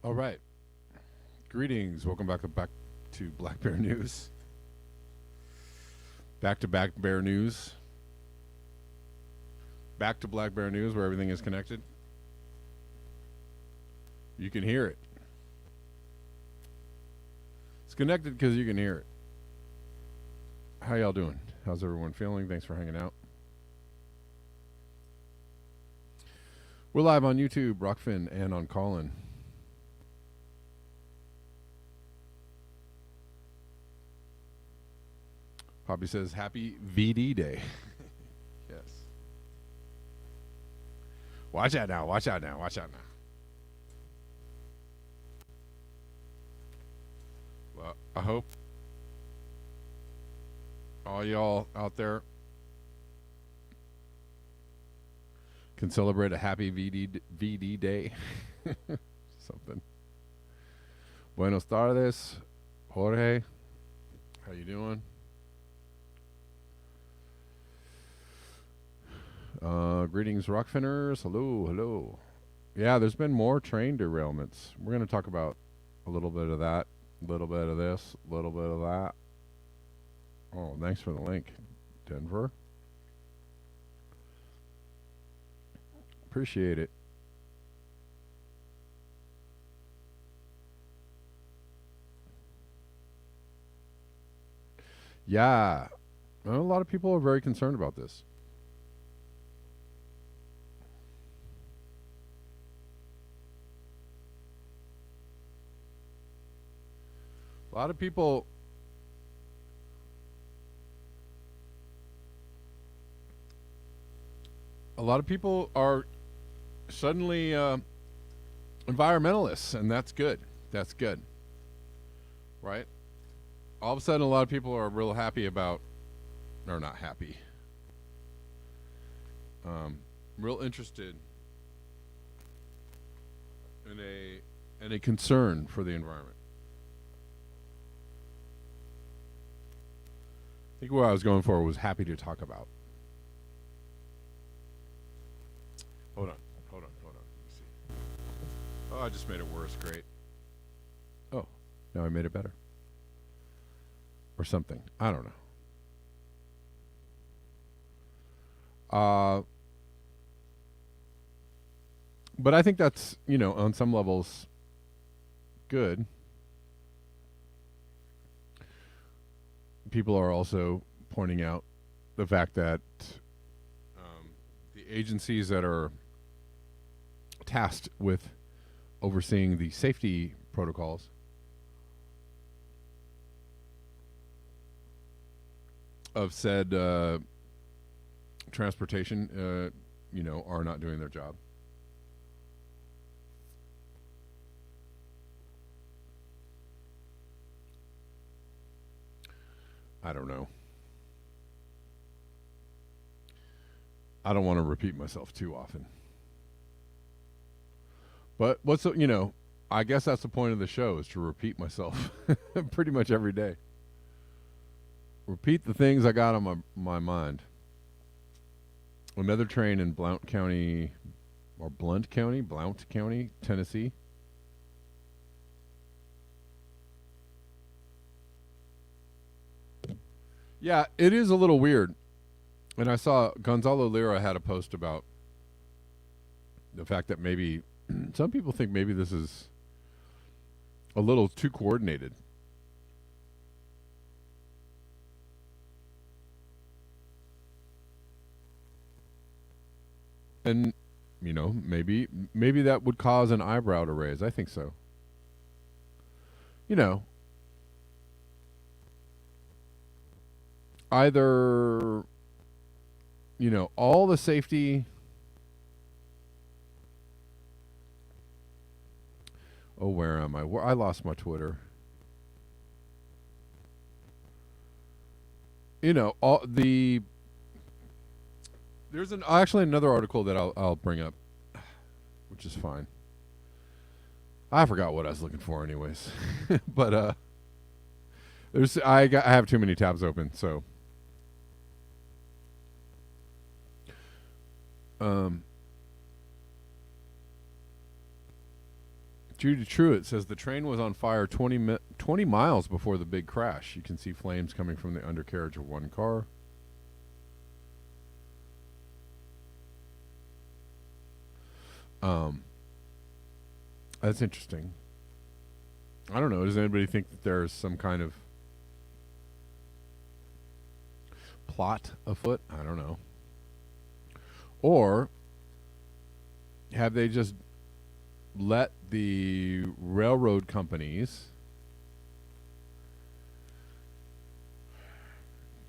All right. Greetings. Welcome back to Black Bear News. Back to Black Bear News. Back to Black Bear News, where everything is connected. You can hear it. It's connected because you can hear it. How y'all doing? How's everyone feeling? Thanks for hanging out. We're live on YouTube, Rockfin, and on Callin. Poppy says, happy VD Day. Yes. Watch out now, watch out now, watch out now. Well, I hope all y'all out there can celebrate a happy VD Day. Something. Buenos tardes, Jorge. How you doing? Greetings, Rockfinners. Hello, hello. Yeah, there's been more train derailments. We're going to talk about a little bit of that, a little bit of this, a little bit of that. Oh, thanks for the link, Denver. Appreciate it. Yeah, well, a lot of people are very concerned about this. A lot of people are suddenly environmentalists, and that's good. That's good. Right? All of a sudden, a lot of people are real happy about, or not happy, real interested in a concern for the environment. I think what I was going for was happy to talk about. Hold on. Let me see. Oh, I just made it worse. Great. Oh, now I made it better. Or something. I don't know. But I think that's, on some levels good. People are also pointing out the fact that the agencies that are tasked with overseeing the safety protocols of said transportation, are not doing their job. I don't know. I don't want to repeat myself too often. But I guess that's the point of the show, is to repeat myself pretty much every day. Repeat the things I got on my mind. Another train in Blount County, Tennessee. Yeah, it is a little weird. And I saw Gonzalo Lira had a post about the fact that maybe some people think maybe this is a little too coordinated. And, maybe that would cause an eyebrow to raise. I think so. either, all the safety. Oh, where am I? I lost my Twitter. All the there's actually another article that I'll bring up, which is fine. I forgot what I was looking for, anyways. But I have too many tabs open, so Judy Truitt says the train was on fire 20 miles before the big crash. You can see flames coming from the undercarriage of one car. That's interesting. I don't know. Does anybody think that there's some kind of plot afoot? I don't know. Or have they just let the railroad companies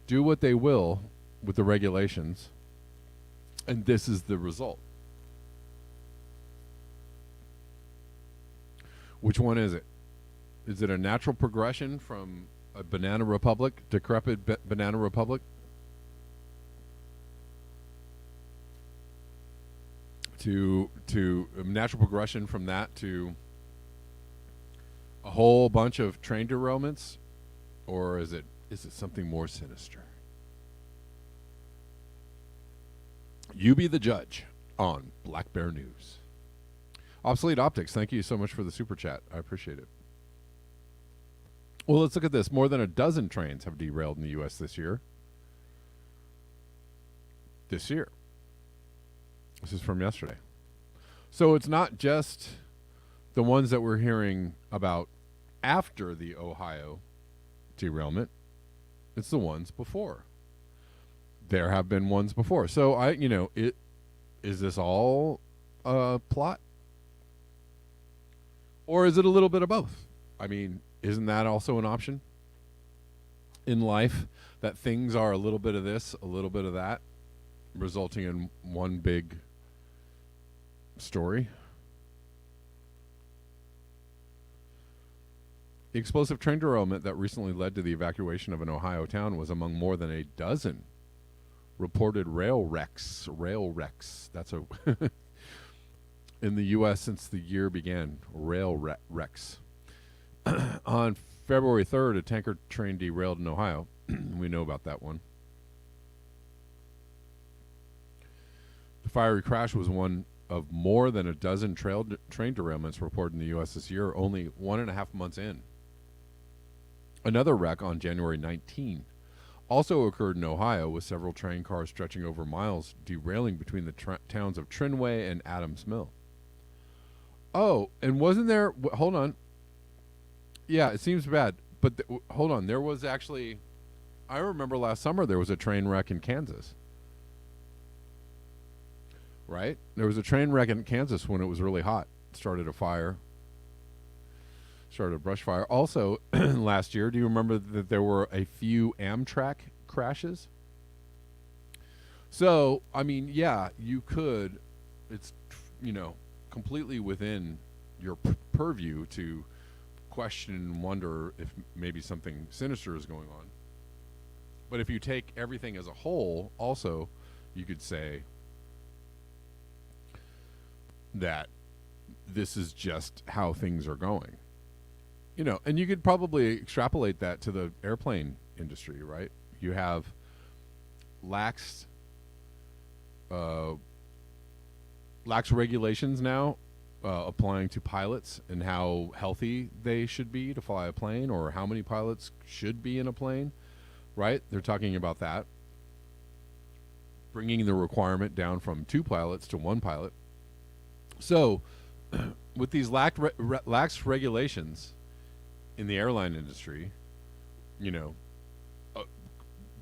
do what they will with the regulations, and this is the result? Which one is it? Is it a natural progression from a banana republic, decrepit banana republic, to a natural progression from that to a whole bunch of train derailments, or is it something more sinister? You be the judge on Black Bear News. Obsolete Optics, thank you so much for the super chat. I appreciate it. Well, let's look at this. More than a dozen trains have derailed in the U.S. this year. This is from yesterday. So it's not just the ones that we're hearing about after the Ohio derailment. It's the ones before. There have been ones before. So is this all a plot? Or is it a little bit of both? I mean, isn't that also an option in life, that things are a little bit of this, a little bit of that, resulting in one big story? The explosive train derailment that recently led to the evacuation of an Ohio town was among more than a dozen reported rail wrecks. That's a in the U.S. since the year began. Rail wrecks. On February 3rd, a tanker train derailed in Ohio. We know about that one. The fiery crash was one of more than a dozen train derailments reported in the U.S. this year, only 1.5 months in. Another wreck on January 19 also occurred in Ohio, with several train cars stretching over miles, derailing between the towns of Trinway and Adams Mill. Oh, and wasn't there... hold on. Yeah, it seems bad, but hold on. There was actually... I remember last summer there was a train wreck in Kansas. Right? There was a train wreck in Kansas when it was really hot. Started a fire. Started a brush fire. Also, last year, do you remember that there were a few Amtrak crashes? So, I mean, yeah, you could... It's, completely within your purview to question and wonder if maybe something sinister is going on. But if you take everything as a whole, also, you could say that this is just how things are going. And you could probably extrapolate that to the airplane industry, right? You have lax regulations now applying to pilots and how healthy they should be to fly a plane, or how many pilots should be in a plane, right? They're talking about that. Bringing the requirement down from 2 pilots to 1 pilot. So, with these lax regulations in the airline industry,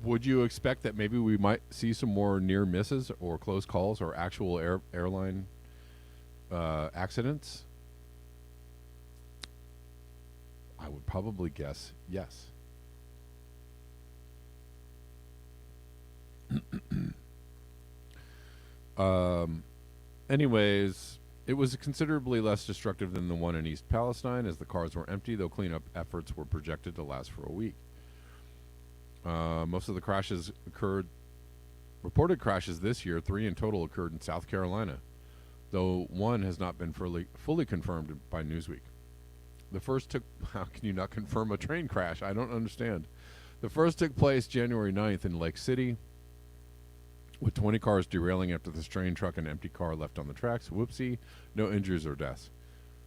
would you expect that maybe we might see some more near misses or close calls or actual airline accidents? I would probably guess yes. Anyways, it was considerably less destructive than the one in East Palestine, as the cars were empty, though cleanup efforts were projected to last for a week. Most of the crashes reported crashes this year, 3 in total occurred in South Carolina, though one has not been fully confirmed by Newsweek. The first took... How can you not confirm a train crash? I don't understand. The first took place January 9th in Lake City, with 20 cars derailing after the train truck and empty car left on the tracks. Whoopsie, no injuries or deaths.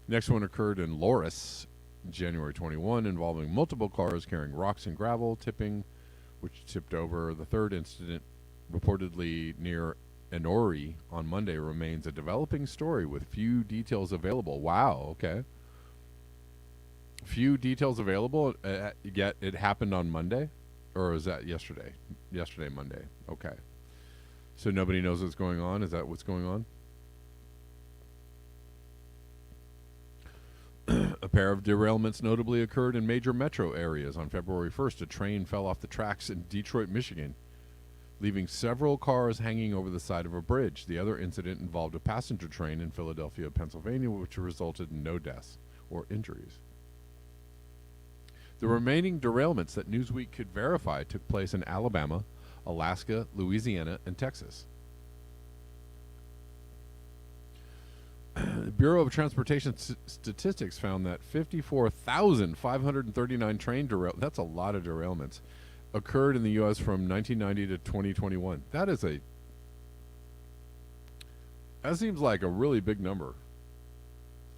Next one occurred in Loris, January 21, involving multiple cars carrying rocks and gravel, which tipped over. The third incident, reportedly near Enori on Monday, remains a developing story with few details available. Wow, okay. Few details available, yet it happened on Monday? Or is that yesterday? Yesterday, Monday. Okay. So nobody knows what's going on? Is that what's going on? A pair of derailments notably occurred in major metro areas. On February 1st, a train fell off the tracks in Detroit, Michigan, leaving several cars hanging over the side of a bridge. The other incident involved a passenger train in Philadelphia, Pennsylvania, which resulted in no deaths or injuries. The remaining derailments that Newsweek could verify took place in Alabama, Alaska, Louisiana, and Texas. The Bureau of Transportation Statistics found that 54,539 train derailments, that's a lot of derailments, occurred in the U.S. from 1990 to 2021. That seems like a really big number.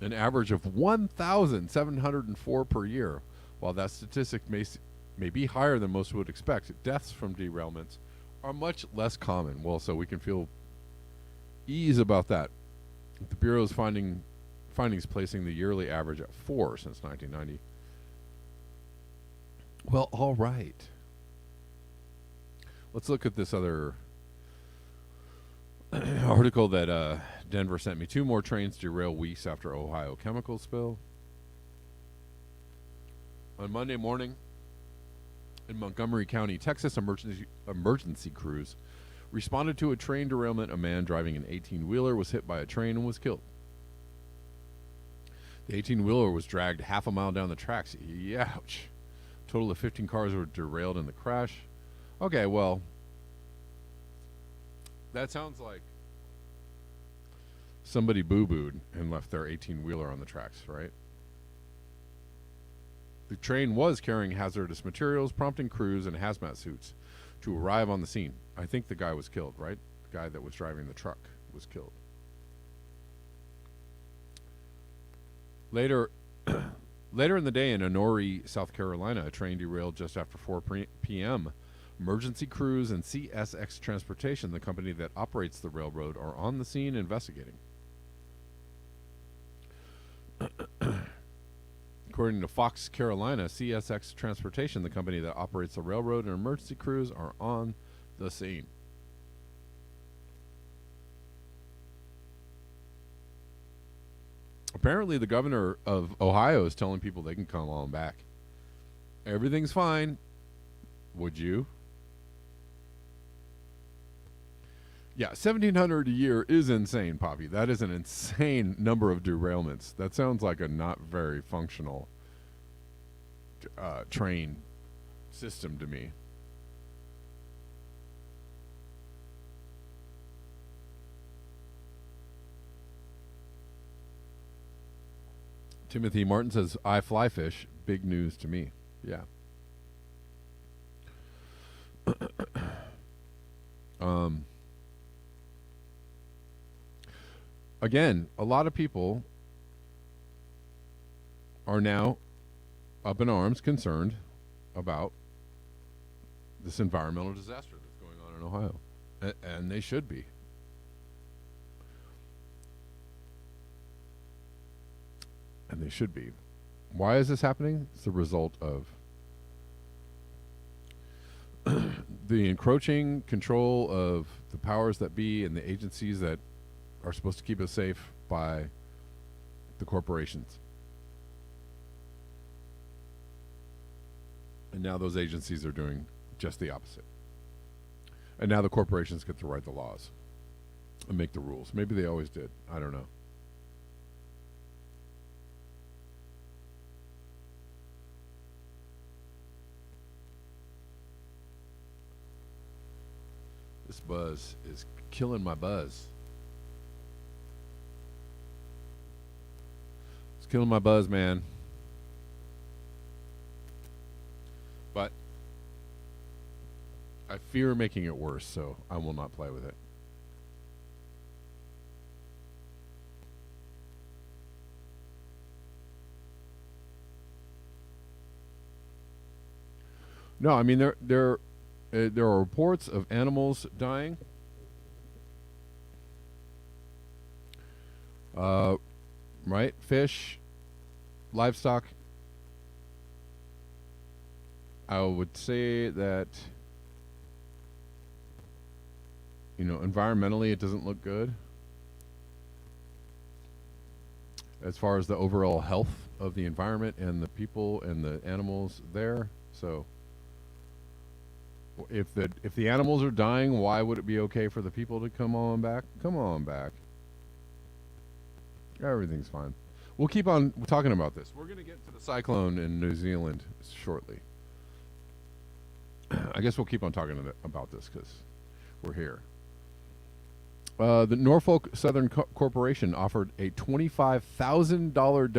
An average of 1,704 per year. While that statistic may be higher than most would expect, deaths from derailments are much less common. Well, so we can feel ease about that. The Bureau's findings placing the yearly average at 4 since 1990. Well, all right. Let's look at this other article that Denver sent me. 2 more trains derail weeks after Ohio chemical spill. On Monday morning, in Montgomery County, Texas, emergency crews responded to a train derailment. A man driving an 18-wheeler was hit by a train and was killed. The 18-wheeler was dragged half a mile down the tracks. Ouch. A total of 15 cars were derailed in the crash. Okay, well, that sounds like somebody boo-booed and left their 18-wheeler on the tracks, right? The train was carrying hazardous materials, prompting crews in hazmat suits to arrive on the scene. I think the guy was killed, right? The guy that was driving the truck was killed. Later in the day in Enori, South Carolina, a train derailed just after 4 p.m. Emergency crews and CSX Transportation, the company that operates the railroad, are on the scene investigating. According to Fox Carolina, CSX Transportation, the company that operates the railroad, and emergency crews are on the scene. Apparently, the governor of Ohio is telling people they can come on back. Everything's fine. Would you? Yeah, 1,700 a year is insane, Poppy. That is an insane number of derailments. That sounds like a not very functional train system to me. Timothy Martin says, I fly fish. Big news to me. Yeah. Again, a lot of people are now up in arms, concerned about this environmental disaster that's going on in Ohio. And they should be. And they should be. Why is this happening? It's the result of the encroaching control of the powers that be and the agencies that are supposed to keep us safe by the corporations. And now those agencies are doing just the opposite. And now the corporations get to write the laws and make the rules. Maybe they always did. I don't know. This buzz is killing my buzz. It's killing my buzz, man. But I fear making it worse, so I will not play with it. No, I mean there are reports of animals dying. Right? Fish, livestock. I would say that, environmentally it doesn't look good as far as the overall health of the environment and the people and the animals there. So if the animals are dying, why would it be okay for the people to come on back? Come on back. Everything's fine. We'll keep on talking about this. We're going to get to the cyclone in New Zealand shortly. I guess we'll keep on talking about this because we're here. The Norfolk Southern Corporation offered a $25,000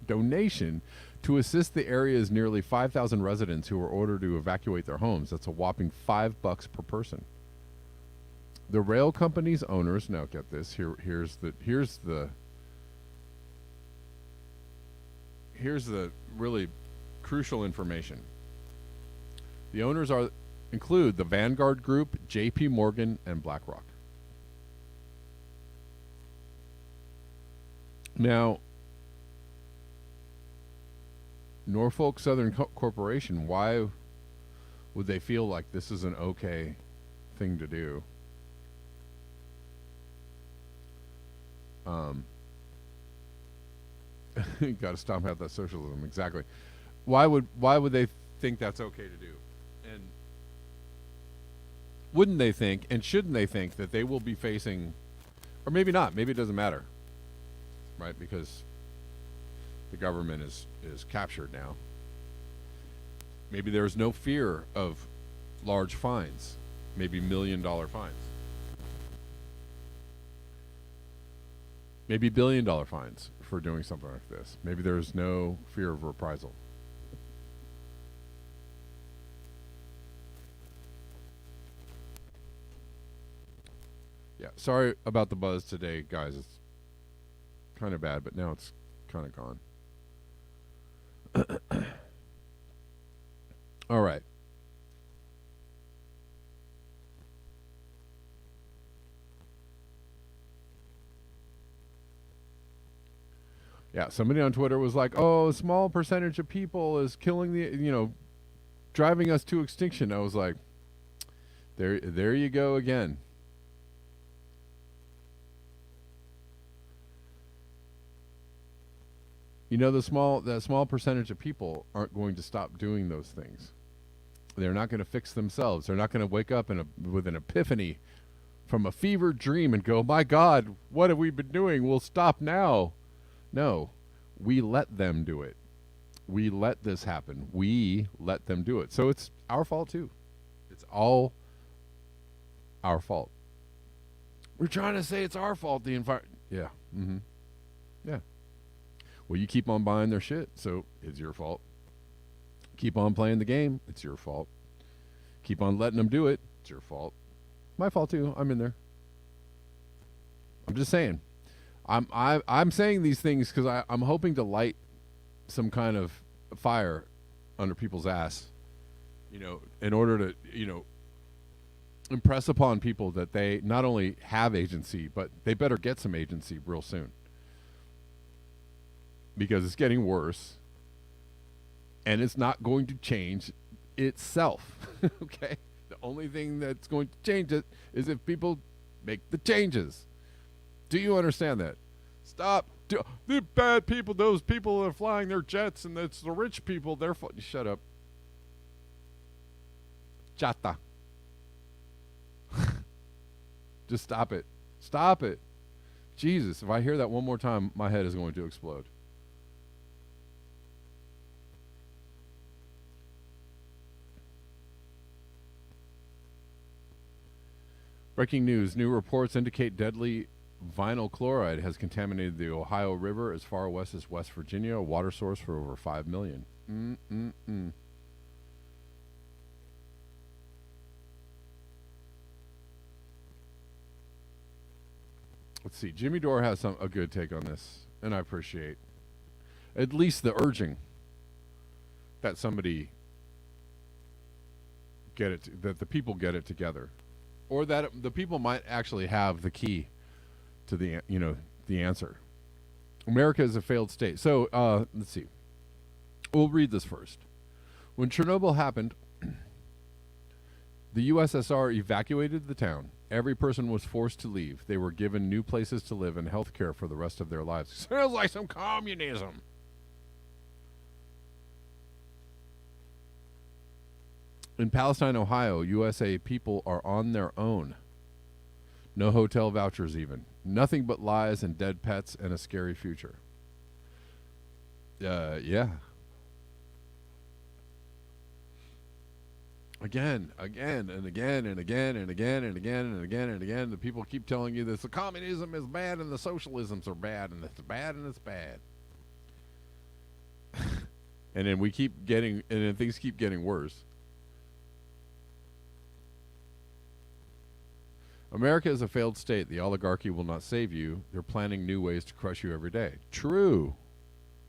donation to assist the area's nearly 5,000 residents who were ordered to evacuate their homes. That's a whopping $5 per person. The rail company's owners, now get this, here's the really crucial information. The owners include the Vanguard Group, J.P. Morgan, and BlackRock. Now, Norfolk Southern Corporation, why would they feel like this is an okay thing to do? You got to stomp out that socialism. Exactly. Why would they think that's okay to do? And wouldn't they think, and shouldn't they think, that they will be facing, or maybe not, maybe it doesn't matter, right? Because the government is captured now. Maybe there's no fear of large fines, maybe $1 million fines. Maybe $1 billion fines for doing something like this. Maybe there's no fear of reprisal. Yeah, sorry about the buzz today, guys. It's kind of bad, but now it's kind of gone. All right. Yeah, somebody on Twitter was like, "Oh, a small percentage of people is killing driving us to extinction." I was like, there you go again. That small percentage of people aren't going to stop doing those things. They're not going to fix themselves. They're not going to wake up with an epiphany from a fevered dream and go, "My God, what have we been doing? We'll stop now." No, we let them do it. We let this happen. We let them do it. So it's our fault too. It's all our fault. We're trying to say it's our fault, the environment. Yeah. Mm-hmm. Yeah. Well, you keep on buying their shit, so it's your fault. Keep on playing the game, it's your fault. Keep on letting them do it, it's your fault. My fault too. I'm in there. I'm just saying. I'm saying these things because I'm hoping to light some kind of fire under people's ass, in order to, impress upon people that they not only have agency, but they better get some agency real soon. Because it's getting worse, and it's not going to change itself, okay? The only thing that's going to change it is if people make the changes. Do you understand that? Stop. The bad people, those people that are flying their jets, and it's the rich people, they're... Shut up. Chata. Just stop it. Stop it. Jesus, if I hear that one more time, my head is going to explode. Breaking news. New reports indicate deadly vinyl chloride has contaminated the Ohio River as far west as West Virginia, a water source for over 5 million. Let's see. Jimmy Dore has a good take on this, and I appreciate at least the urging that somebody get it, that the people get it together, or that the people might actually have the key to the answer. America is a failed state. So let's see. We'll read this first. When Chernobyl happened, the USSR evacuated the town. Every person was forced to leave. They were given new places to live and health care for the rest of their lives. Sounds like some communism. In Palestine, Ohio, USA people are on their own. No hotel vouchers even. Nothing but lies and dead pets and a scary future. Yeah. Again, and again, and again, and again, and again, and again, and again. The people keep telling you this. The communism is bad and the socialisms are bad, and it's bad and it's bad. And then and then things keep getting worse. America is a failed state. The oligarchy will not save you. They're planning new ways to crush you every day. True.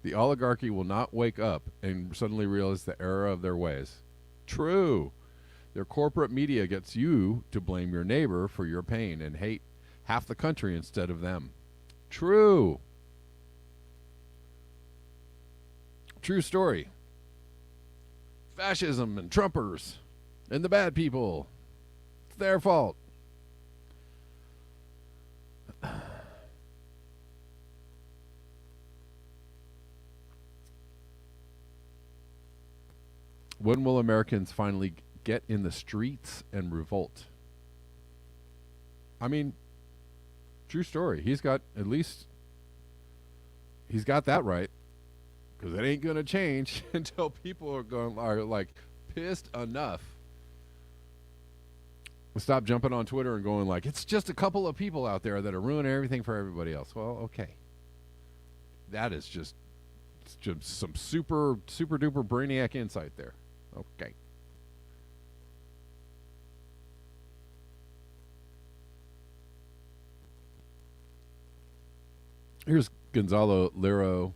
The oligarchy will not wake up and suddenly realize the error of their ways. True. Their corporate media gets you to blame your neighbor for your pain and hate half the country instead of them. True. True story. Fascism and Trumpers and the bad people. It's their fault. When will Americans finally get in the streets and revolt? I mean, true story. He's got that right, because it ain't gonna change until people are like pissed enough. Stop jumping on Twitter and going like, it's just a couple of people out there that are ruining everything for everybody else. Well, okay, that is just some super duper brainiac insight there. Okay. Here's Gonzalo Lira.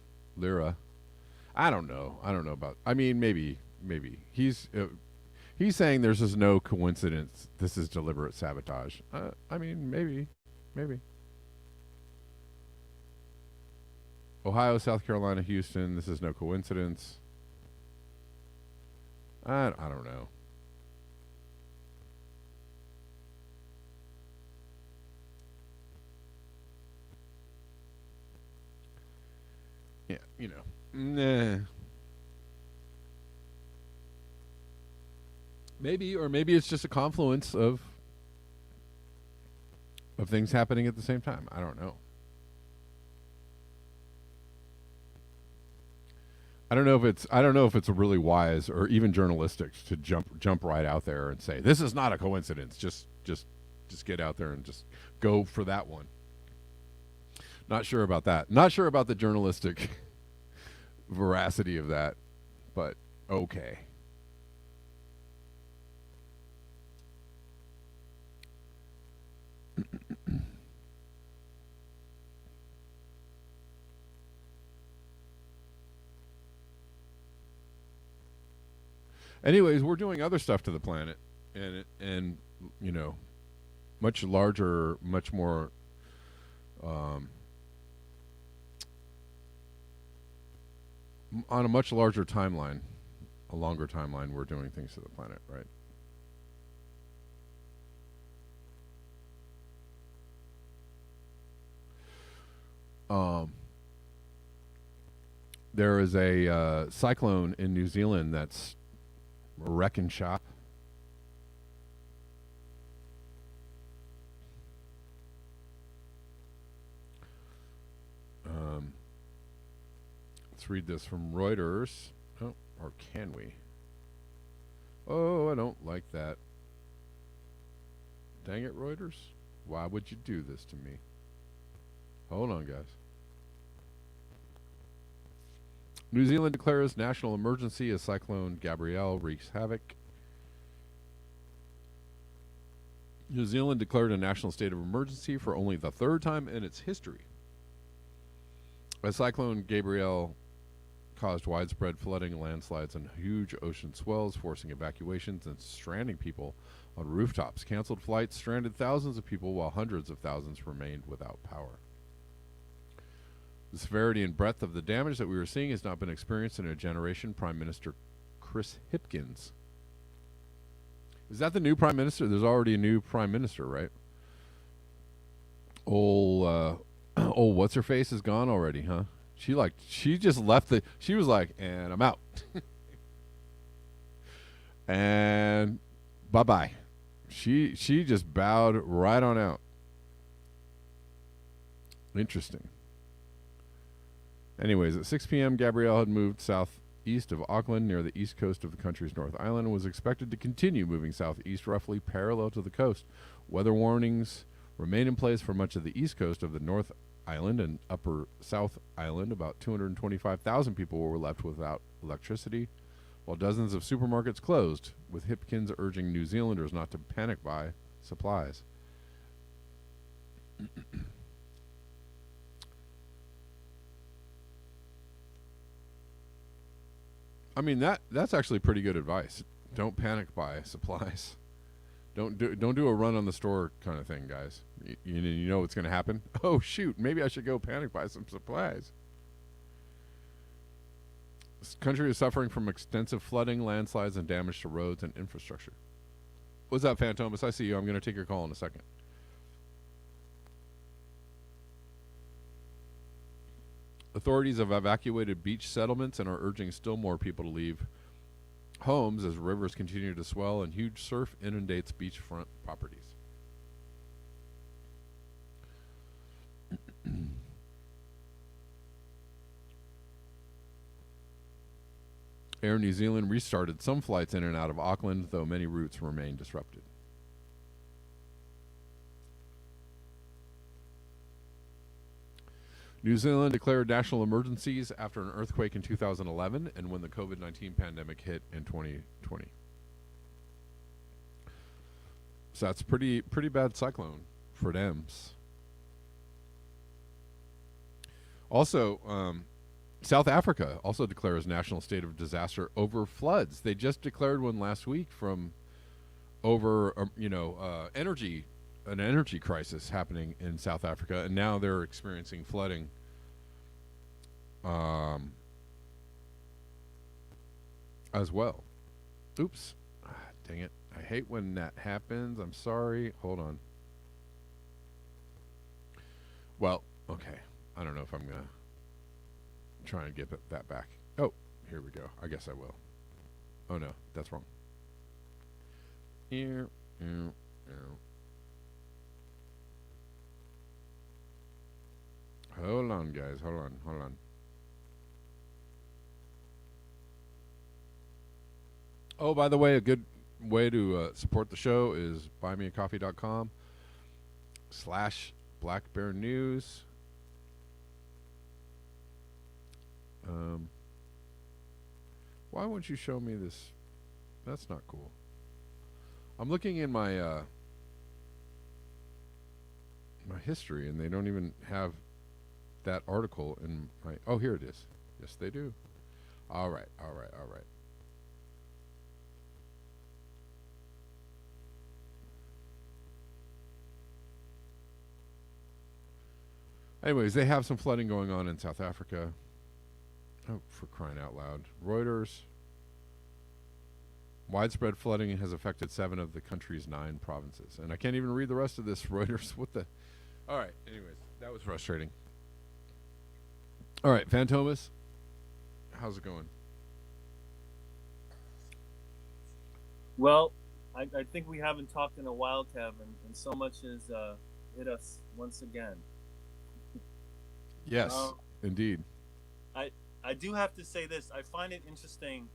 I don't know about. I mean, maybe he's saying there's just no coincidence. This is deliberate sabotage. I mean, maybe. Ohio, South Carolina, Houston. This is no coincidence. I don't know. Yeah, nah. Maybe it's just a confluence of things happening at the same time. I don't know. I don't know if it's really wise or even journalistic to jump right out there and say this is not a coincidence. Just get out there and just go for that one. Not sure about that. Not sure about the journalistic veracity of that, but okay. Anyways, we're doing other stuff to the planet, and much larger, much more on a much larger timeline, a longer timeline. We're doing things to the planet, right? There is a cyclone in New Zealand that's wrecking shop. Let's read this from Reuters. Oh, or can we? Oh, I don't like that. Dang it, Reuters. Why would you do this to me? Hold on, guys. New Zealand declares national emergency as Cyclone Gabrielle wreaks havoc. New Zealand declared a national state of emergency for only the third time in its history, as Cyclone Gabrielle caused widespread flooding, landslides, and huge ocean swells, forcing evacuations and stranding people on rooftops. Canceled flights stranded thousands of people, while hundreds of thousands remained without power. The severity and breadth of the damage that we were seeing has not been experienced in a generation. Prime Minister Chris Hipkins. Is that the new prime minister? There's already a new prime minister, right? Old what's her face is gone already, huh? She just left she was like, and I'm out. And bye-bye. She just bowed right on out. Interesting. Anyways, at 6 p.m., Gabrielle had moved southeast of Auckland near the east coast of the country's North Island and was expected to continue moving southeast roughly parallel to the coast. Weather warnings remain in place for much of the east coast of the North Island and upper South Island. About 225,000 people were left without electricity, while dozens of supermarkets closed, with Hipkins urging New Zealanders not to panic buy supplies. I mean, that's actually pretty good advice. Don't panic buy supplies. Don't do a run on the store kind of thing, guys. You know what's going to happen? Oh, shoot, maybe I should go panic buy some supplies. This country is suffering from extensive flooding, landslides, and damage to roads and infrastructure. What's up, Phantomas? I see you. I'm going to take your call in a second. Authorities have evacuated beach settlements and are urging still more people to leave homes as rivers continue to swell and huge surf inundates beachfront properties. Air New Zealand restarted some flights in and out of Auckland, though many routes remain disrupted. New Zealand declared national emergencies after an earthquake in 2011 and when the COVID-19 pandemic hit in 2020. So that's pretty bad cyclone for Dems. Also, South Africa also declares national state of disaster over floods. They just declared one last week from over an energy crisis happening in South Africa, and now they're experiencing flooding. As well. Oops. Dang it. I hate when that happens. I'm sorry. Hold on. Well, okay. I don't know if I'm going to try and get that back. Oh, here we go. I guess I will. Oh, no. That's wrong. Here. Hold on, guys. Hold on. Oh, by the way, a good way to support the show is buymeacoffee.com/blackbearnews. Why won't you show me this? That's not cool. I'm looking in my my history, and they don't even have that article in my... Oh, here it is. Yes, they do. All right. Anyways, they have some flooding going on in South Africa. Oh, for crying out loud. Reuters. Widespread flooding has affected 7 of the country's 9 provinces. And I can't even read the rest of this, Reuters. What the... All right, anyways, that was frustrating. All right, Phantomas, how's it going? Well, I think we haven't talked in a while, Kev, and so much has hit us once again. Yes, indeed. I do have to say this. I find it interesting.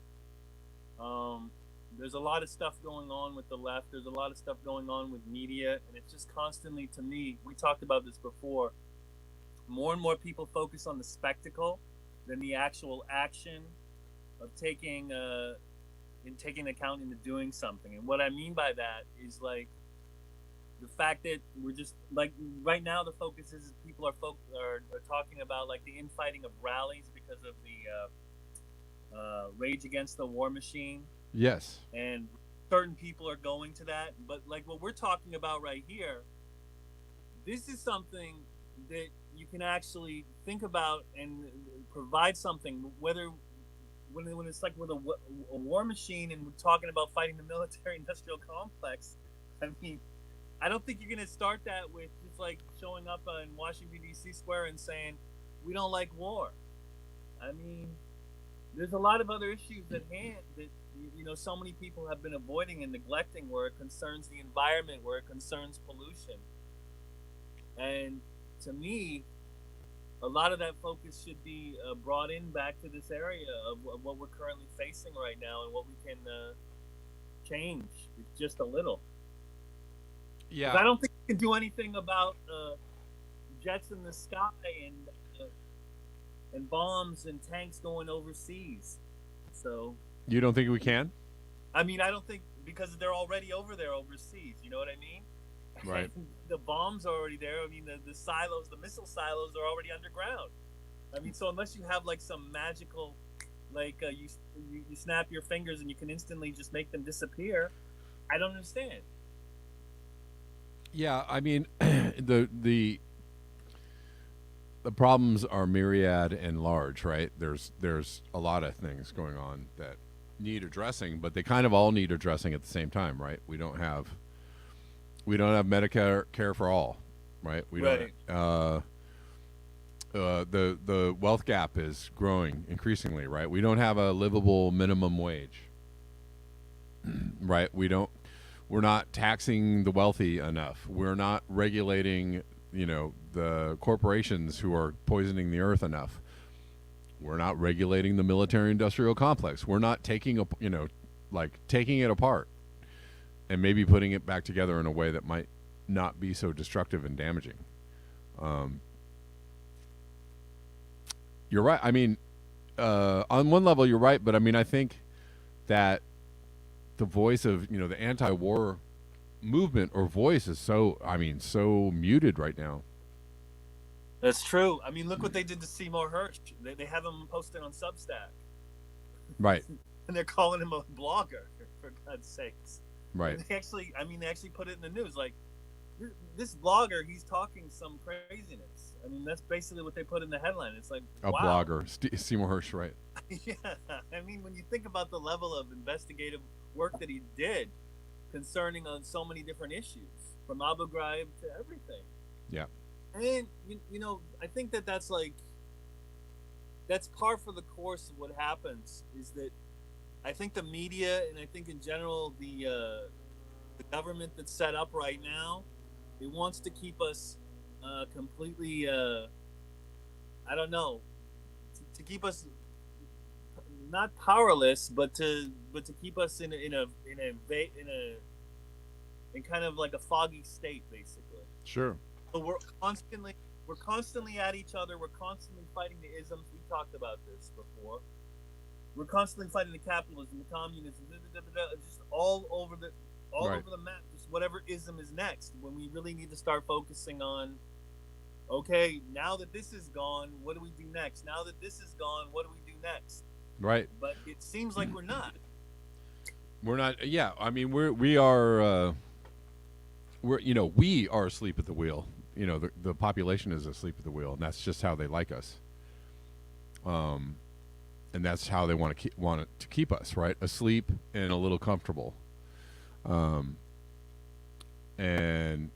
Um, there's a lot of stuff going on with the left. There's a lot of stuff going on with media, and it's just constantly, to me, we talked about this before. More and more people focus on the spectacle than the actual action of taking account into doing something. And what I mean by that is like the fact that we're just like right now the focus is people are talking about like the infighting of rallies because of the rage against the war machine, Yes. and certain people are going to that. But like what we're talking about right here, this is something that you can actually think about and provide something, whether when it's like with a war machine and we're talking about fighting the military industrial complex. I mean, I don't think you're going to start that with just like showing up in Washington D.C. Square and saying we don't like war. I mean, there's a lot of other issues at hand that so many people have been avoiding and neglecting, where it concerns the environment, where it concerns pollution. And to me, a lot of that focus should be brought in back to this area of what we're currently facing right now and what we can change just a little. Yeah. I don't think we can do anything about jets in the sky and bombs and tanks going overseas. So You don't think we can? I mean, I don't think, because they're already over there overseas. You know what I mean? Right. The bombs are already there. I mean, the silos, the missile silos are already underground. I mean, so unless you have like some magical, like you snap your fingers and you can instantly just make them disappear, I don't understand. Yeah, I mean, the problems are myriad and large, right? There's a lot of things going on that need addressing, but they kind of all need addressing at the same time, right? We don't have Medicare care for all, right? We Right. don't. The wealth gap is growing increasingly, right? We don't have a livable minimum wage, right? We're not taxing the wealthy enough. We're not regulating, the corporations who are poisoning the earth enough. We're not regulating the military-industrial complex. We're not taking taking it apart and maybe putting it back together in a way that might not be so destructive and damaging. You're right. I mean, on one level, you're right, but I mean, I think that the voice of the anti-war movement or voice is so muted right now. That's true. I mean, look what they did to Seymour Hearst. They have him posted on Substack. Right. And they're calling him a blogger, for God's sakes. Right. And they actually put it in the news. Like, this blogger, he's talking some craziness. I mean, that's basically what they put in the headline. It's like, a wow. Blogger, Seymour Hearst, right? Yeah. I mean, when you think about the level of investigative work that he did concerning on so many different issues, from Abu Ghraib to everything. Yeah. And I think that's par for the course of what happens. Is that I think the media, and I think in general the government that's set up right now, it wants to keep us completely I don't know, to keep us not powerless, but to keep us in kind of like a foggy state, basically. Sure. So we're constantly at each other. We're constantly fighting the isms. We talked about this before. We're constantly fighting the capitalism, the communism, just all over the map. Just whatever ism is next. When we really need to start focusing on, okay, now that this is gone, what do we do next? Now that this is gone, what do we do next? Right. But it seems like we're not. We're not. Yeah. I mean, we are asleep at the wheel. The population is asleep at the wheel, and that's just how they like us. And that's how they want to keep us, right? Asleep and a little comfortable. And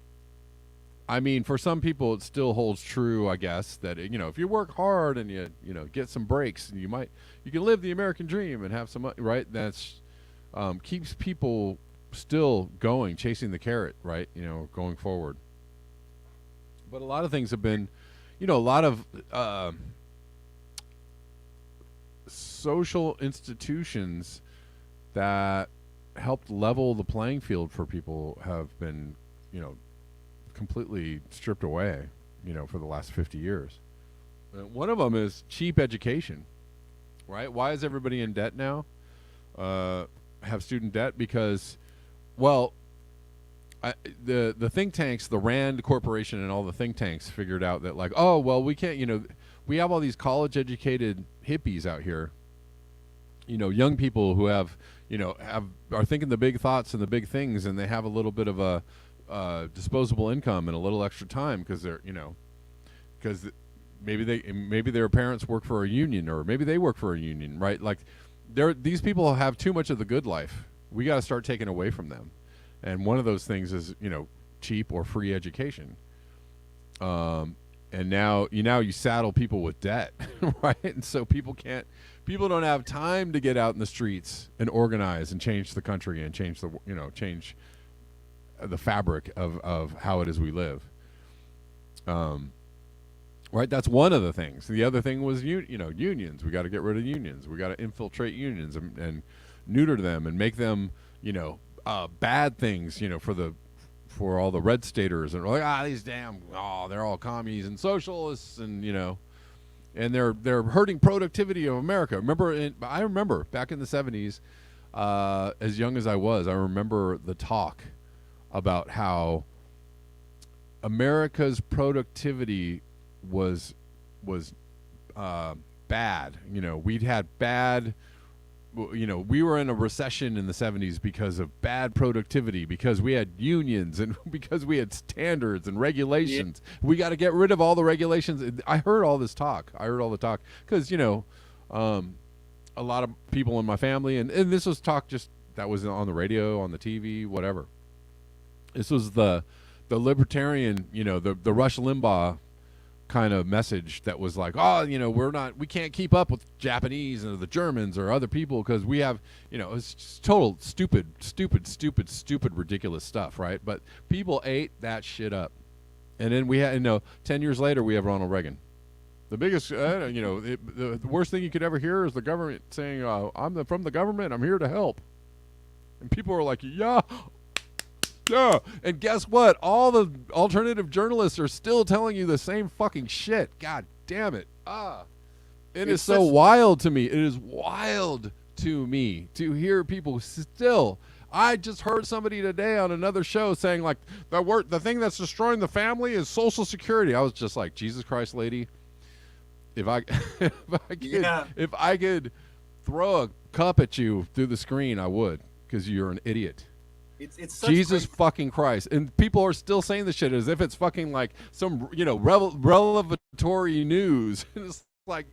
I mean, for some people, it still holds true, I guess, that if you work hard and you get some breaks, and you can live the American dream and have some money, right? That's keeps people still going, chasing the carrot, right? Going forward. But a lot of things have been, a lot of social institutions that helped level the playing field for people have been, completely stripped away, for the last 50 years. One of them is cheap education, right? Why is everybody in debt now? Have student debt because, well, the think tanks, the Rand Corporation and all the think tanks figured out that, like, oh, well, we can't, we have all these college educated hippies out here, young people who are thinking the big thoughts and the big things, and they have a little bit of a disposable income and a little extra time because they're, because maybe their parents work for a union, or maybe they work for a union, right? Like, these people have too much of the good life. We got to start taking away from them. And one of those things is, cheap or free education. And now you saddle people with debt, right? And so people don't have time to get out in the streets and organize and change the country and change change the fabric of how it is we live. Right? That's one of the things. The other thing was, unions. We got to get rid of unions. We got to infiltrate unions and neuter them and make them, bad things, for all the red staters, and like, these they're all commies and socialists, and and they're hurting productivity of America. I remember back in the 70s, as young as I was, I remember the talk about how America's productivity was bad. We'd had bad. We were in a recession in the 70s because of bad productivity, because we had unions and because we had standards and regulations. Yeah. We got to get rid of all the regulations. I heard all this talk. Because, a lot of people in my family, and this was talk just that was on the radio, on the TV, whatever. This was the libertarian, the Rush Limbaugh kind of message that was like, we can't keep up with Japanese or the Germans or other people because we have, it's just total stupid, ridiculous stuff, right? But people ate that shit up. And then we had, 10 years later, we have Ronald Reagan. The biggest, the worst thing you could ever hear is the government saying, I'm from the government, I'm here to help. And people are like, yeah. And guess what? All the alternative journalists are still telling you the same fucking shit. God damn it. It is so wild to me. It is wild to me to hear people still. I just heard somebody today on another show saying, like, the thing that's destroying the family is Social Security. I was just like, Jesus Christ, lady. If I could throw a cup at you through the screen, I would, because you're an idiot. It's such Jesus fucking Christ. And people are still saying this shit as if it's fucking like some, revelatory news. And it's like,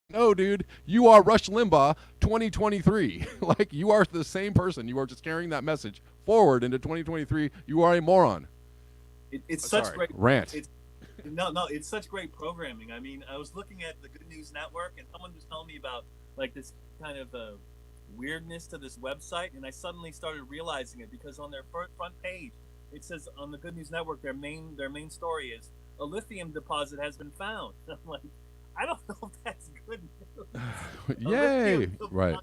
no, dude, you are Rush Limbaugh 2023. Like, you are the same person. You are just carrying that message forward into 2023. You are a moron. It's such great rant. It's such great programming. I mean, I was looking at the Good News Network, and someone was telling me about, like, this kind of weirdness to this website, and I suddenly started realizing it, because on their front page it says, on the Good News Network, their main story is a lithium deposit has been found. And I'm like, I don't know if that's good news. Yay! Right.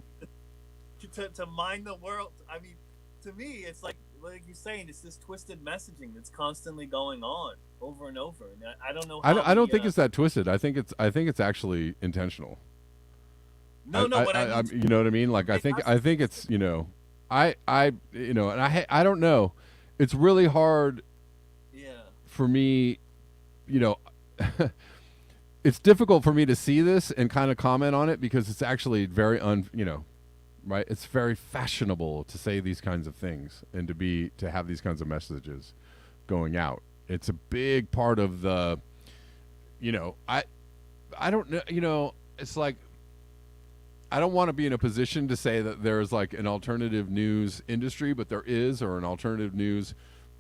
To mine the world. I mean, to me, it's like you're saying, it's this twisted messaging that's constantly going on over and over, and I don't know. I don't think it's that twisted. I think it's actually intentional. No, what I mean, you know what I mean? Like, I think it's, and I don't know. It's really hard. Yeah. For me, it's difficult for me to see this and kind of comment on it, because it's actually very right? It's very fashionable to say these kinds of things and to have these kinds of messages going out. It's a big part of the, I don't know, it's like, I don't want to be in a position to say that there's like an alternative news industry, but there is, or an alternative news,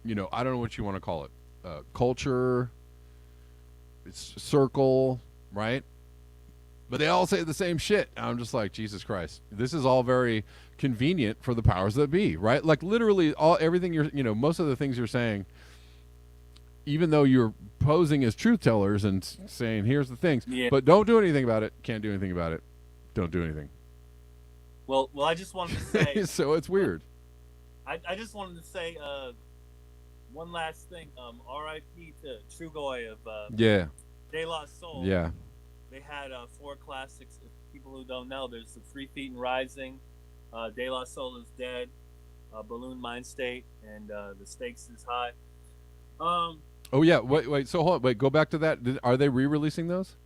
I don't know what you want to call it, culture, it's circle, right? But they all say the same shit. And I'm just like, Jesus Christ, this is all very convenient for the powers that be, right? Like, literally everything most of the things you're saying, even though you're posing as truth tellers and saying, here's the things, but don't do anything about it, can't do anything about it. don't do anything. Well, I just wanted to say. So it's weird. I just wanted to say one last thing. R.I.P. to Trugoy of Yeah. De La Soul. Yeah. They had 4 classics. If people who don't know, there's the 3 Feet and Rising, De La Soul is Dead, Balloon Mind State, and The Stakes is High. Oh yeah. Wait. So hold on. Wait. Go back to that. Are they re-releasing those?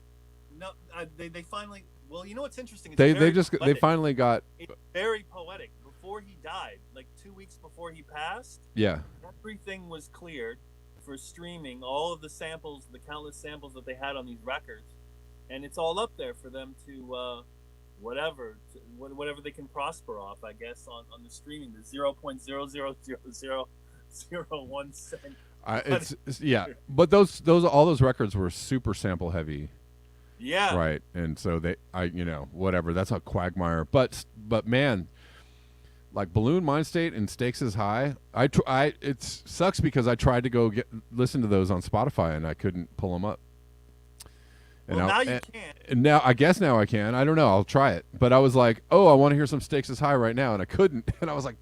No, they finally. Well, you know what's interesting? It's They finally got. It's very poetic. Before he died, like 2 weeks before he passed, Yeah. everything was cleared for streaming. All of the samples, the countless samples that they had on these records, and it's all up there for them to whatever they can prosper off, I guess, on the streaming. The 0.000001 cent. Yeah, but all those records were super sample heavy. Yeah. Right, and so whatever. That's a quagmire. But man, like Balloon Mind State and Stakes is High. It sucks because I tried to go listen to those on Spotify and I couldn't pull them up. And now you can. And now I can. I don't know. I'll try it. But I was like, oh, I want to hear some Stakes is High right now, and I couldn't. And I was like,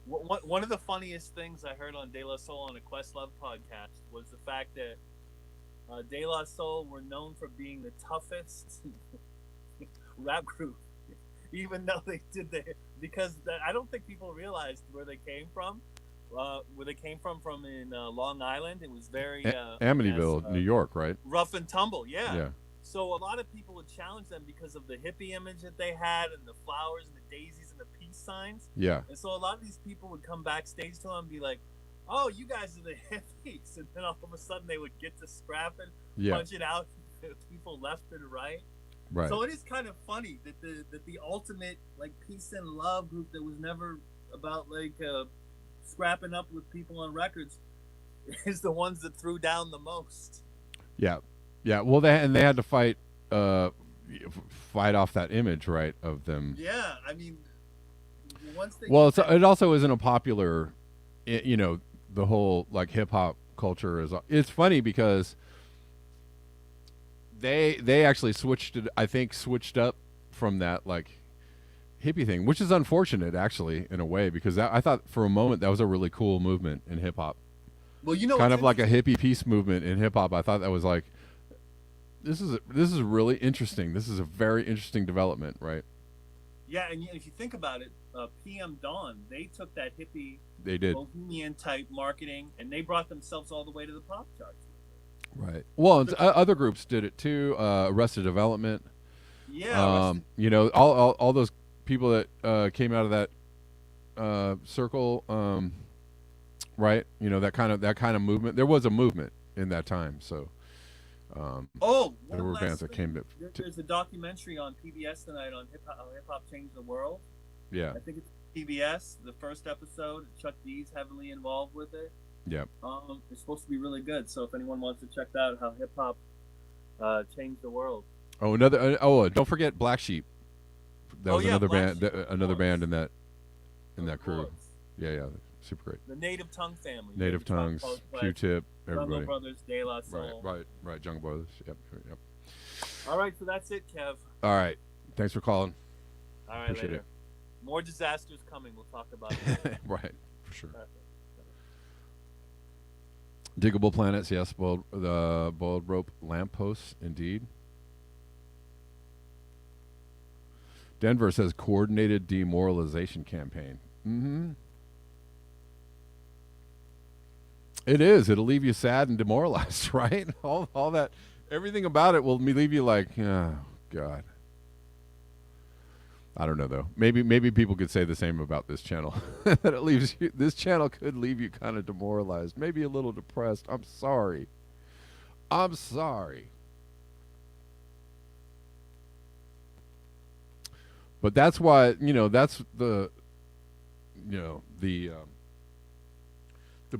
One of the funniest things I heard on De La Soul on a Questlove podcast was the fact that De La Soul were known for being the toughest rap group, even though they did because I don't think people realized where they came from. From in Long Island, it was very Amityville, New York, right? Rough and tumble, yeah. Yeah. So a lot of people would challenge them because of the hippie image that they had, and the flowers and the daisies and the peace signs. Yeah. And so a lot of these people would come backstage to them and be like, "Oh, you guys are the hippies," and then all of a sudden they would get to scrapping, punching out people left and right. Right. So it is kind of funny that the ultimate like peace and love group that was never about like scrapping up with people on records is the ones that threw down the most. Yeah. Well, they had to fight off that image, right, of them. Yeah, I mean, once they. Well, it also isn't a popular, the whole like hip hop culture is. It's funny because they actually switched up from that like hippie thing, which is unfortunate actually in a way, because I thought for a moment that was a really cool movement in hip hop. Well, kind of like a hippie peace movement in hip hop. I thought that was like, this is really interesting. This is a very interesting development, right? Yeah, and if you think about it, PM Dawn, they took that hippie, bohemian type marketing, and they brought themselves all the way to the pop charts. Right. Well, other groups did it too. Arrested Development. Yeah. All those people that came out of that circle, right? That kind of movement. There was a movement in that time, so. There were bands that came to. There's a documentary on PBS tonight on hip hop changed the world. Yeah. I think it's PBS. The first episode, Chuck D's heavily involved with it. Yeah. It's supposed to be really good. So if anyone wants to check out how hip hop changed the world. Oh, don't forget Black Sheep. That was another band. Another band in that crew. Yeah, super great. The Native Tongue family. Native Tongues, Q-Tip, everybody. Jungle Brothers, De La Soul. Right. Jungle Brothers. Yep. All right, so that's it, Kev. All right. Thanks for calling. All right, Appreciate later. More disasters coming. We'll talk about it. Right, for sure. Diggable planets, yes. The boiled rope lampposts, indeed. Denver says coordinated demoralization campaign. Mm-hmm. It is. It'll leave you sad and demoralized, right? All that, everything about it will leave you like, oh, God. I don't know though. Maybe people could say the same about this channel. That it leaves you. This channel could leave you kind of demoralized, maybe a little depressed. I'm sorry. But that's why that's the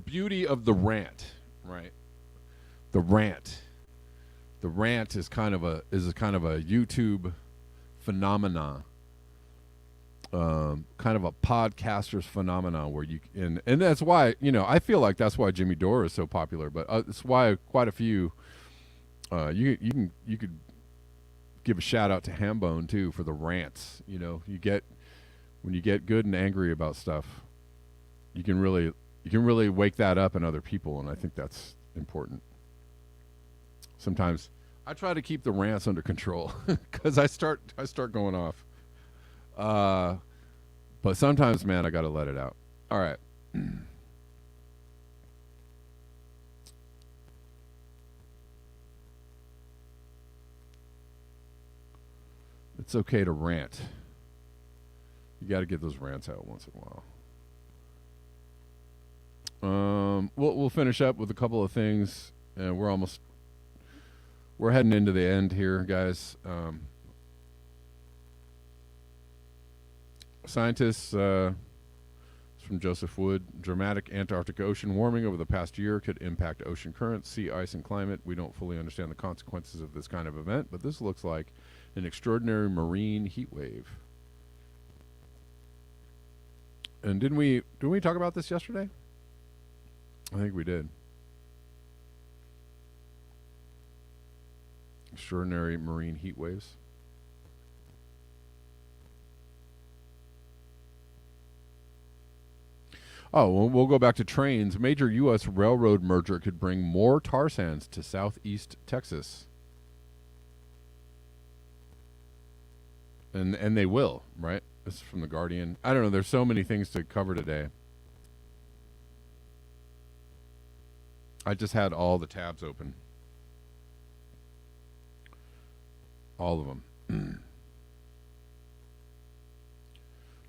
beauty of the rant, right? The rant is kind of a YouTube phenomenon. Kind of a podcaster's phenomenon where and that's why I feel like that's why Jimmy Dore is so popular, but it's why quite a few you could give a shout out to Hambone too for the rants. You know, when you get good and angry about stuff, you can really wake that up in other people, and I think that's important. Sometimes I try to keep the rants under control because I start going off. But sometimes, man, I got to let it out. All right. It's okay to rant. You got to get those rants out once in a while. We'll finish up with a couple of things, and we're heading into the end here, guys. Scientists from Joseph Wood, dramatic Antarctic ocean warming over the past year could impact ocean currents, sea ice, and climate. We don't fully understand the consequences of this kind of event, but this looks like an extraordinary marine heat wave. And didn't we talk about this yesterday? I think we did. Extraordinary marine heat waves. Oh, we'll go back to trains. Major U.S. railroad merger could bring more tar sands to southeast Texas. And they will, right? This is from The Guardian. I don't know. There's so many things to cover today. I just had all the tabs open. All of them.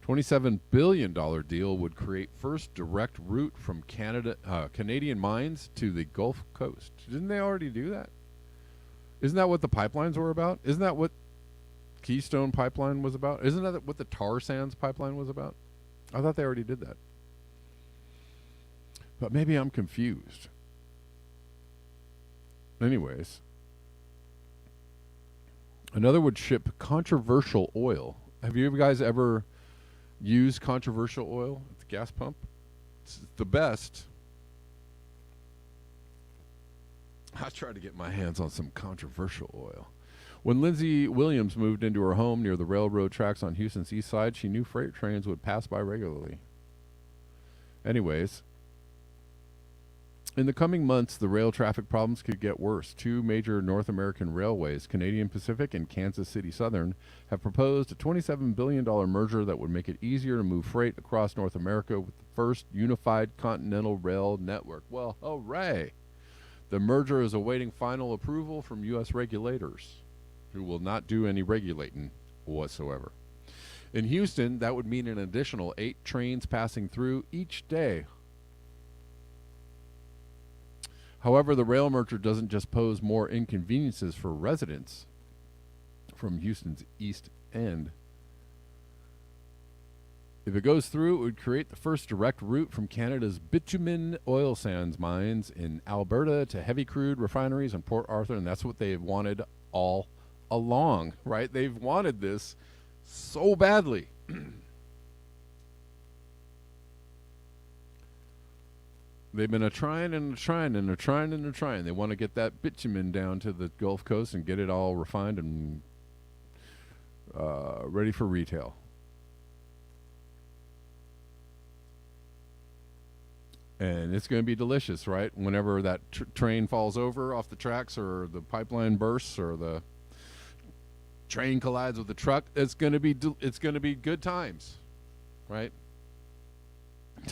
$27 billion deal would create first direct route from Canadian mines to the Gulf Coast. Didn't they already do that? Isn't that what the pipelines were about? Isn't that what Keystone Pipeline was about? Isn't that what the tar sands pipeline was about? I thought they already did that. But maybe I'm confused. Anyways. Another would ship controversial oil. Have you guys ever used controversial oil at the gas pump? It's the best. I tried to get my hands on some controversial oil. When Lindsay Williams moved into her home near the railroad tracks on Houston's east side, she knew freight trains would pass by regularly. Anyways, in the coming months, the rail traffic problems could get worse. Two major North American railways, Canadian Pacific and Kansas City Southern, have proposed a $27 billion merger that would make it easier to move freight across North America with the first unified continental rail network. Well, hooray! The merger is awaiting final approval from U.S. regulators, who will not do any regulating whatsoever. In Houston, that would mean an additional 8 trains passing through each day. However, the rail merger doesn't just pose more inconveniences for residents from Houston's East End. If it goes through, it would create the first direct route from Canada's bitumen oil sands mines in Alberta to heavy crude refineries in Port Arthur, and that's what they've wanted all along, right? They've wanted this so badly. They've been trying. They want to get that bitumen down to the Gulf Coast and get it all refined and ready for retail. And it's going to be delicious, right? Whenever that train falls over off the tracks, or the pipeline bursts, or the train collides with the truck, it's going to be good times, right?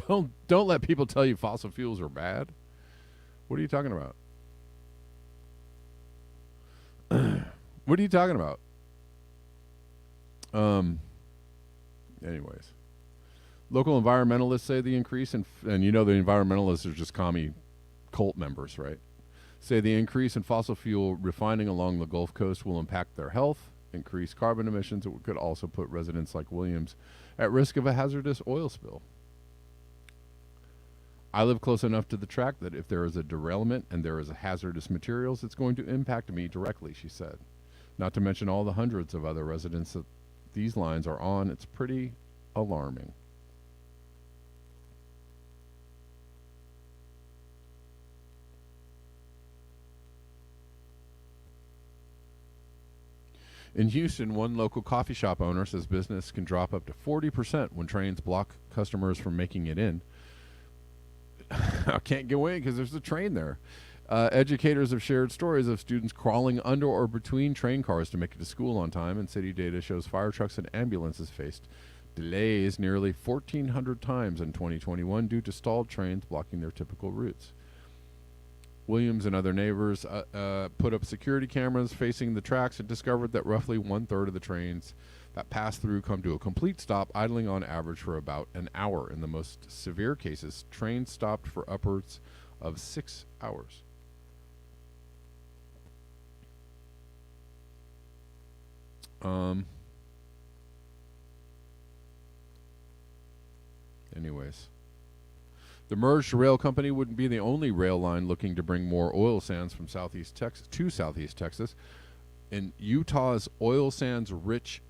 Don't let people tell you fossil fuels are bad. What are you talking about? What are you talking about? Anyways. Local environmentalists say the increase in, and you know the environmentalists are just commie cult members, right? Say the increase in fossil fuel refining along the Gulf Coast will impact their health, increase carbon emissions. It could also put residents like Williams at risk of a hazardous oil spill. I live close enough to the track that if there is a derailment and there is a hazardous materials, it's going to impact me directly, she said. Not to mention all the hundreds of other residents that these lines are on. It's pretty alarming. In Houston, one local coffee shop owner says business can drop up to 40% when trains block customers from making it in. I can't go in because there's a train there. Educators have shared stories of students crawling under or between train cars to make it to school on time, and city data shows fire trucks and ambulances faced delays nearly 1,400 times in 2021 due to stalled trains blocking their typical routes. Williams and other neighbors put up security cameras facing the tracks and discovered that roughly 1/3 of the trains that pass through come to a complete stop, idling on average for about an hour. In the most severe cases, trains stopped for upwards of 6 hours. Anyways. The merged rail company wouldn't be the only rail line looking to bring more oil sands from southeast Texas to southeast Texas. In Utah's oil sands rich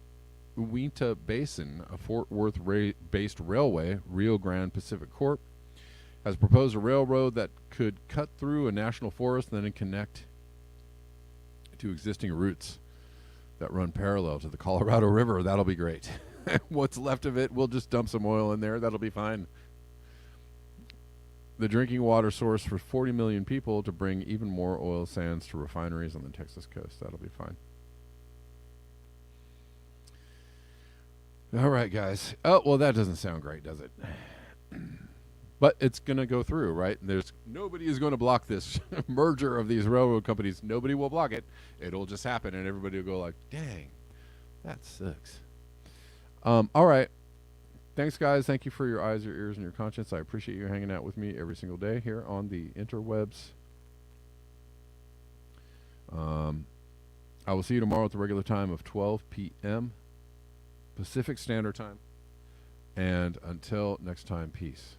Uinta Basin, a Fort Worth based railway, Rio Grande Pacific Corp, has proposed a railroad that could cut through a national forest and then connect to existing routes that run parallel to the Colorado River. That'll be great. What's left of it, we'll just dump some oil in there. That'll be fine. The drinking water source for 40 million people to bring even more oil sands to refineries on the Texas coast. That'll be fine. All right, guys. Oh, well, that doesn't sound great, does it? But it's going to go through, right? Nobody is going to block this merger of these railroad companies. Nobody will block it. It'll just happen, and everybody will go like, dang, that sucks. All right. Thanks, guys. Thank you for your eyes, your ears, and your conscience. I appreciate you hanging out with me every single day here on the interwebs. I will see you tomorrow at the regular time of 12 p.m. Pacific Standard Time. And until next time, peace.